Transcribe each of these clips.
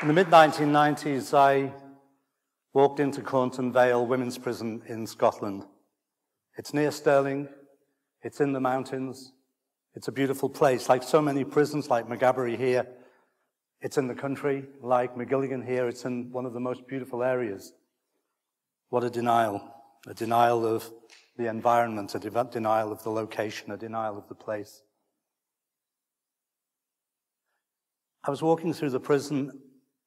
In the mid-1990s, I walked into Cornton Vale Women's Prison in Scotland. It's near Stirling, it's in the mountains, it's a beautiful place. Like so many prisons, like Maghaberry here, it's in the country. Like McGilligan here, it's in one of the most beautiful areas. What a denial of the environment, a denial of the location, a denial of the place. I was walking through the prison,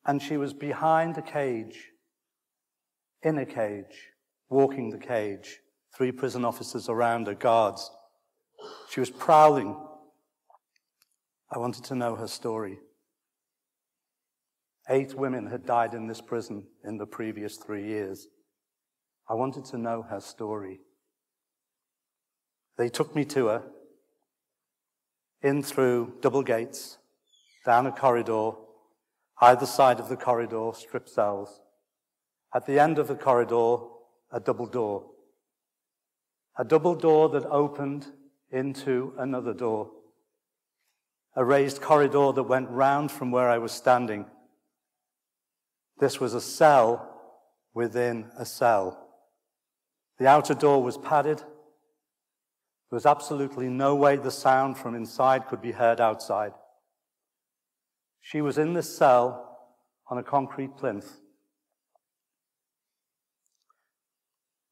and she was behind a cage, in a cage, walking the cage, 3 prison officers around her, guards. She was prowling. I wanted to know her story. 8 women had died in this prison in the previous 3 years. I wanted to know her story. They took me to her, in through double gates, down a corridor, either side of the corridor, strip cells. At the end of the corridor, a double door. A double door that opened into another door. A raised corridor that went round from where I was standing. This was a cell within a cell. The outer door was padded. There was absolutely no way the sound from inside could be heard outside. She was in this cell on a concrete plinth.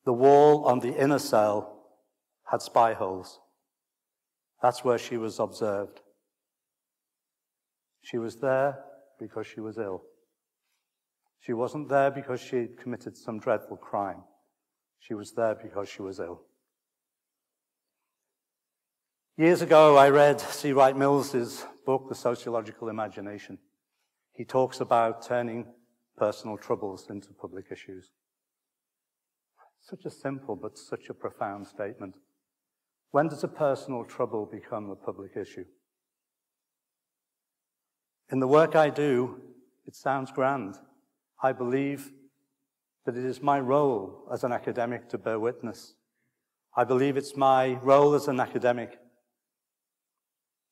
The wall on the inner cell had spy holes. That's where she was observed. She was there because she was ill. She wasn't there because she had committed some dreadful crime. She was there because she was ill. Years ago, I read C. Wright Mills's book, The Sociological Imagination. He talks about turning personal troubles into public issues. Such a simple but such a profound statement. When does a personal trouble become a public issue? In the work I do, it sounds grand. I believe that it is my role as an academic to bear witness. I believe it's my role as an academic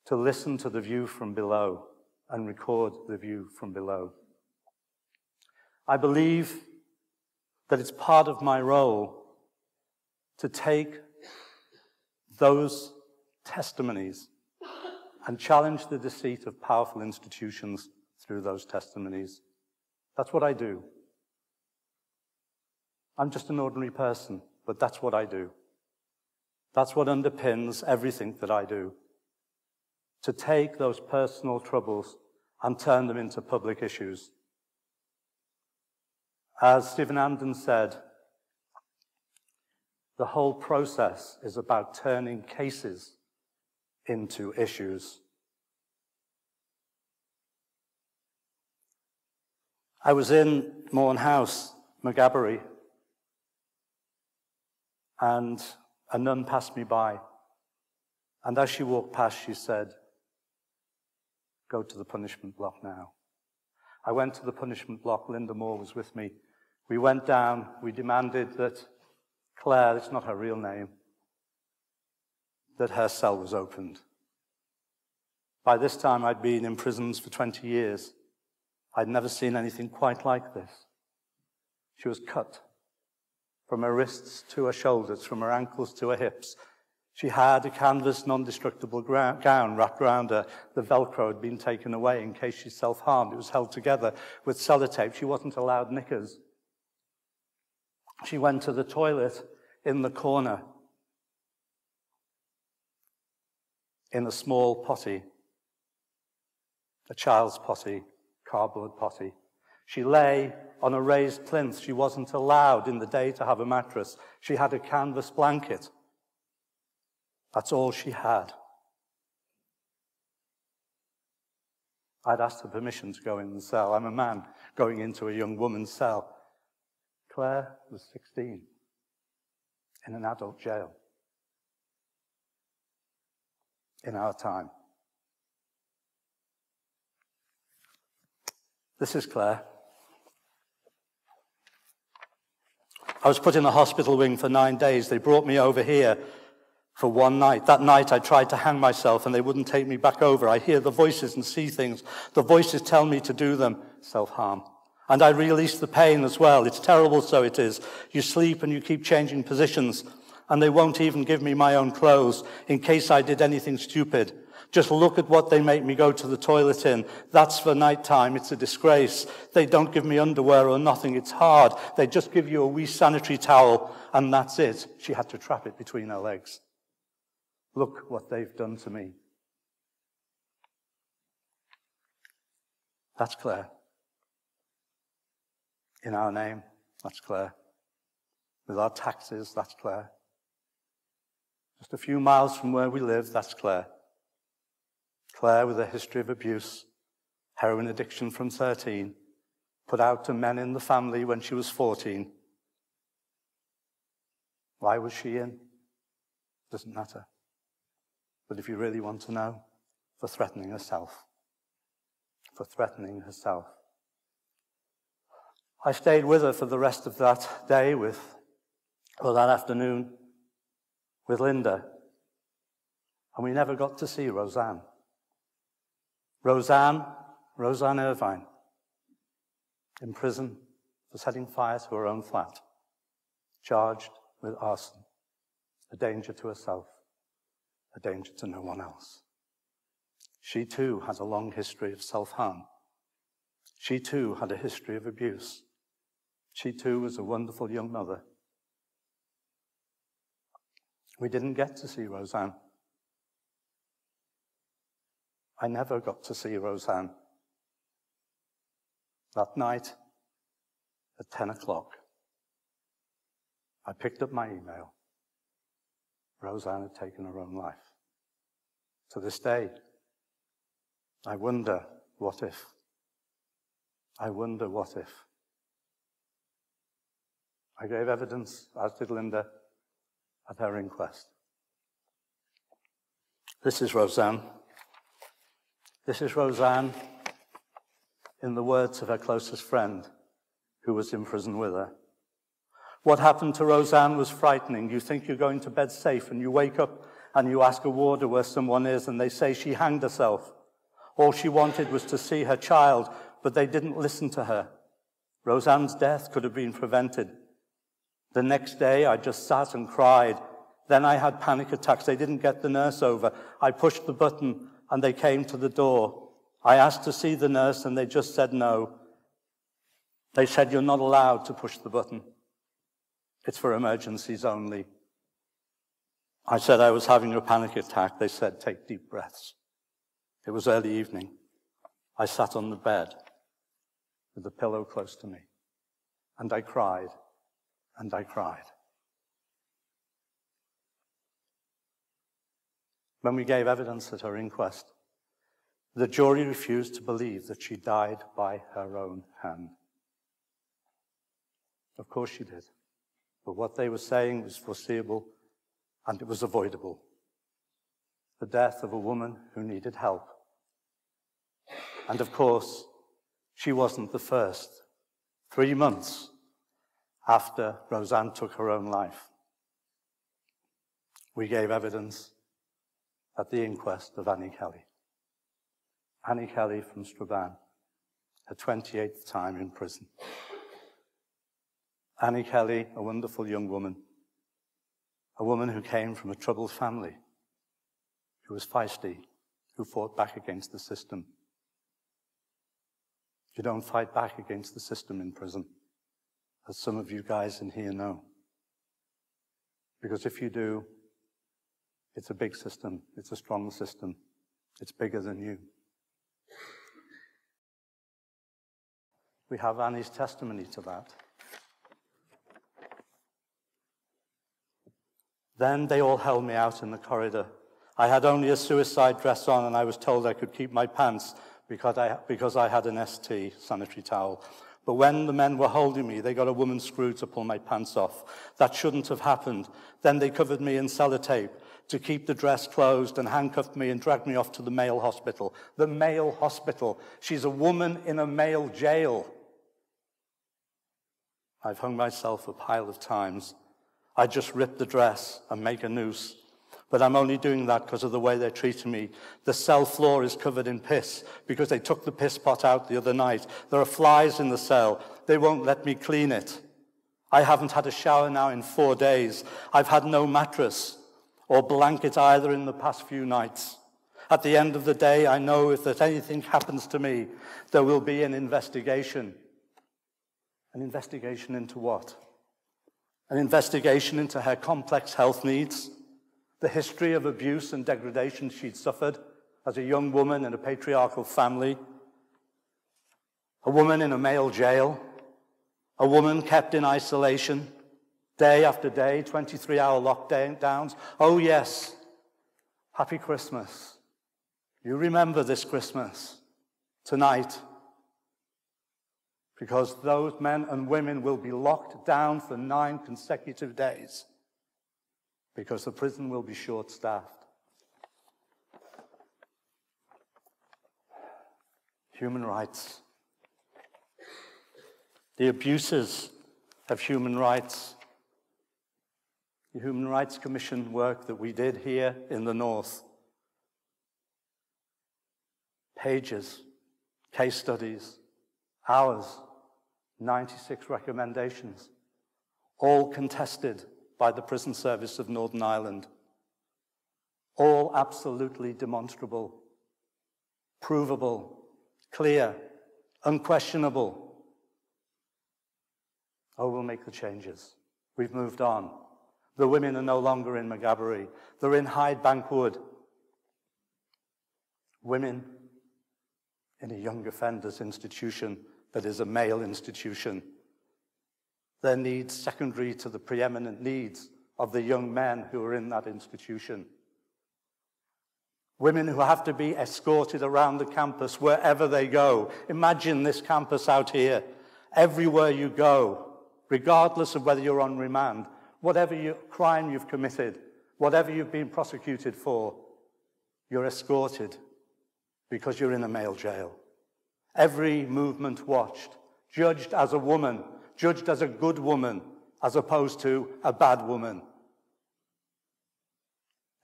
to listen to the view from below and record the view from below. I believe that it's part of my role to take those testimonies and challenge the deceit of powerful institutions through those testimonies. That's what I do. I'm just an ordinary person, but that's what I do. That's what underpins everything that I do. To take those personal troubles and turn them into public issues. As Stephen Andon said, the whole process is about turning cases into issues. I was in Morn House, Maghaberry, and a nun passed me by. And as she walked past, she said, "Go to the punishment block now." I went to the punishment block. Linda Moore was with me. We went down. We demanded that Claire, it's not her real name, that her cell was opened. By this time, I'd been in prisons for 20 years. I'd never seen anything quite like this. She was cut from her wrists to her shoulders, from her ankles to her hips. She had a canvas, non-destructible gown wrapped around her. The Velcro had been taken away in case she self-harmed. It was held together with sellotape. She wasn't allowed knickers. She went to the toilet in the corner in a small potty, a child's potty, cardboard potty. She lay on a raised plinth. She wasn't allowed in the day to have a mattress. She had a canvas blanket. That's all she had. I'd asked her permission to go in the cell. I'm a man going into a young woman's cell. Claire was 16 in an adult jail in our time. This is Claire. I was put in a hospital wing for 9 days. They brought me over here for one night. That night I tried to hang myself and they wouldn't take me back over. I hear the voices and see things. The voices tell me to do them. self-harm. And I release the pain as well. It's terrible, so it is. You sleep and you keep changing positions, and they won't even give me my own clothes in case I did anything stupid. Just look at what they make me go to the toilet in. That's for nighttime. It's a disgrace. They don't give me underwear or nothing. It's hard. They just give you a wee sanitary towel, and that's it. She had to trap it between her legs. Look what they've done to me. That's Claire. In our name, that's Claire. With our taxes, that's Claire. Just a few miles from where we live, that's Claire. Claire with a history of abuse, heroin addiction from 13, put out to men in the family when she was 14. Why was she in? Doesn't matter. But if you really want to know, for threatening herself. For threatening herself. I stayed with her for the rest of that day that afternoon with Linda. And we never got to see Roseanne. Roseanne Irvine, in prison for setting fire to her own flat, charged with arson, a danger to herself, a danger to no one else. She too had a long history of self-harm. She too had a history of abuse. She too was a wonderful young mother. We didn't get to see Roseanne. I never got to see Roseanne. That night, at 10 o'clock, I picked up my email. Roseanne had taken her own life. To this day, I wonder, what if? I wonder, what if? I gave evidence, as did Linda, at her inquest. This is Roseanne. This is Roseanne, in the words of her closest friend, who was in prison with her. What happened to Roseanne was frightening. You think you're going to bed safe, and you wake up and you ask a warder where someone is, and they say she hanged herself. All she wanted was to see her child, but they didn't listen to her. Roseanne's death could have been prevented. The next day, I just sat and cried. Then I had panic attacks. They didn't get the nurse over. I pushed the button, and they came to the door. I asked to see the nurse, and they just said no. They said, you're not allowed to push the button. It's for emergencies only. I said I was having a panic attack. They said, take deep breaths. It was early evening. I sat on the bed with the pillow close to me, and I cried, and I cried. When we gave evidence at her inquest, the jury refused to believe that she died by her own hand. Of course she did. But what they were saying was foreseeable, and it was avoidable. The death of a woman who needed help. And of course, she wasn't the first. 3 months after Roseanne took her own life, we gave evidence at the inquest of Annie Kelly. Annie Kelly from Scraton, her 28th time in prison. Annie Kelly, a wonderful young woman, a woman who came from a troubled family, who was feisty, who fought back against the system. You don't fight back against the system in prison, as some of you guys in here know. Because if you do, it's a big system, it's a strong system, it's bigger than you. We have Annie's testimony to that. Then they all held me out in the corridor. I had only a suicide dress on, and I was told I could keep my pants because I had an ST, sanitary towel. But when the men were holding me, they got a woman's screw to pull my pants off. That shouldn't have happened. Then they covered me in sellotape to keep the dress closed and handcuffed me and dragged me off to the male hospital. The male hospital. She's a woman in a male jail. I've hung myself a pile of times. I just rip the dress and make a noose. but I'm only doing that because of the way they're treating me. The cell floor is covered in piss because they took the piss pot out the other night. There are flies in the cell. They won't let me clean it. I haven't had a shower now in 4 days. I've had no mattress or blanket either in the past few nights. At the end of the day, I know if there's anything happens to me, there will be an investigation. An investigation into what? An investigation into her complex health needs, the history of abuse and degradation she'd suffered as a young woman in a patriarchal family, a woman in a male jail, a woman kept in isolation, day after day, 23-hour lockdowns. Oh yes, happy Christmas. You remember this Christmas, tonight, because those men and women will be locked down for 9 consecutive days because the prison will be short-staffed. Human rights. The abuses of human rights. The Human Rights Commission work that we did here in the North. Pages, case studies, hours, 96 recommendations, all contested by the Prison Service of Northern Ireland, all absolutely demonstrable, provable, clear, unquestionable. Oh, we'll make the changes. We've moved on. The women are no longer in Maghaberry. They're in Hyde Bank Wood. Women in a young offenders institution that is a male institution. Their needs secondary to the preeminent needs of the young men who are in that institution. Women who have to be escorted around the campus wherever they go. Imagine this campus out here. Everywhere you go, regardless of whether you're on remand, whatever crime you've committed, whatever you've been prosecuted for, you're escorted because you're in a male jail. Every movement watched, judged as a woman, judged as a good woman, as opposed to a bad woman.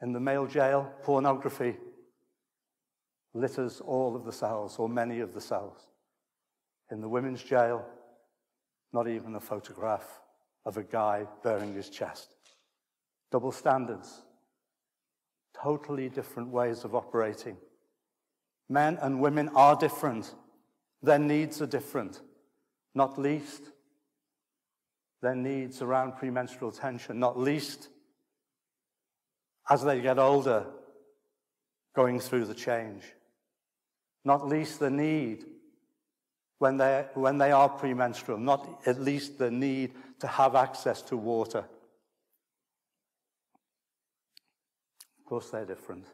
In the male jail, pornography litters all of the cells, or many of the cells. In the women's jail, not even a photograph of a guy bearing his chest. Double standards, totally different ways of operating. Men and women are different. Their needs are different, not least their needs around premenstrual tension, not least as they get older, going through the change, not least the need when they are premenstrual, not at least the need to have access to water. Of course, they're different.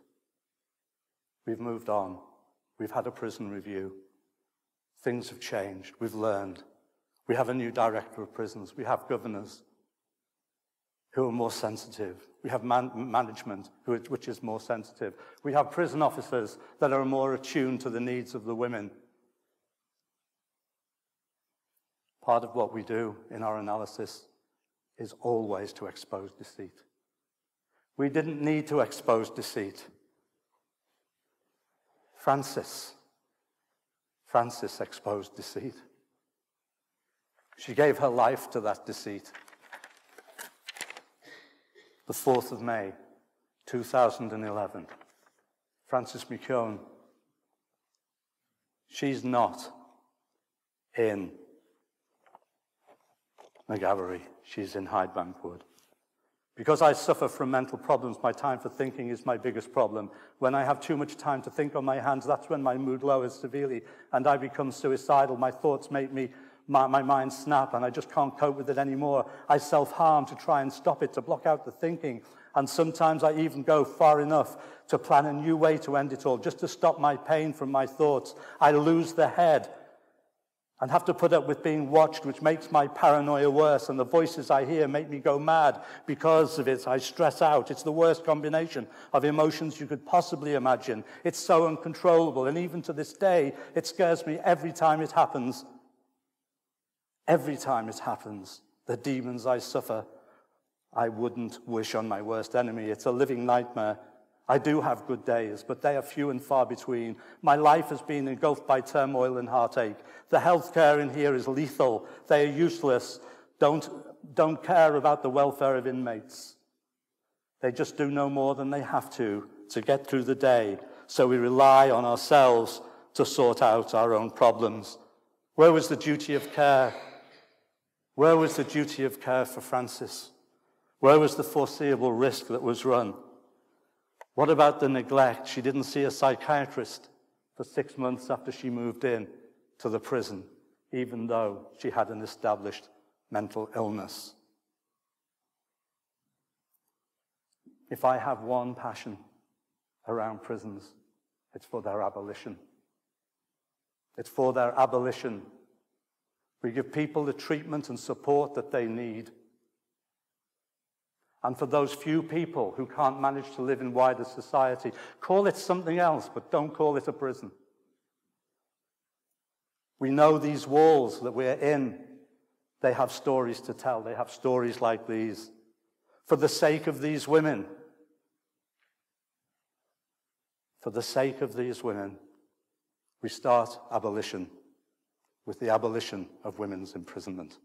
We've moved on. We've had a prison review. Things have changed. We've learned. We have a new director of prisons. We have governors who are more sensitive. We have management which is more sensitive. We have prison officers that are more attuned to the needs of the women. Part of what we do in our analysis is always to expose deceit. We didn't need to expose deceit. Francis exposed deceit. She gave her life to that deceit. The 4th of May, 2011. Frances McKeown, she's not in Maghaberry, she's in Hyde Bank Wood. Because I suffer from mental problems, my time for thinking is my biggest problem. When I have too much time to think on my hands, that's when my mood lowers severely and I become suicidal. My thoughts make my mind snap and I just can't cope with it anymore. I self-harm to try and stop it, to block out the thinking. And sometimes I even go far enough to plan a new way to end it all, just to stop my pain from my thoughts. I lose the head and have to put up with being watched, which makes my paranoia worse, and the voices I hear make me go mad. Because of it, I stress out. It's the worst combination of emotions you could possibly imagine. It's so uncontrollable, and even to this day, it scares me every time it happens. Every time it happens, the demons I suffer I wouldn't wish on my worst enemy. It's a living nightmare. I do have good days, but they are few and far between. My life has been engulfed by turmoil and heartache. The healthcare in here is lethal. They are useless. Don't care about the welfare of inmates. They just do no more than they have to get through the day. So we rely on ourselves to sort out our own problems. Where was the duty of care? Where was the duty of care for Frances? Where was the foreseeable risk that was run? What about the neglect? She didn't see a psychiatrist for 6 months after she moved in to the prison, even though she had an established mental illness. If I have one passion around prisons, it's for their abolition. It's for their abolition. We give people the treatment and support that they need. And for those few people who can't manage to live in wider society, call it something else, but don't call it a prison. We know these walls that we're in, they have stories to tell. They have stories like these. For the sake of these women, we start abolition with the abolition of women's imprisonment.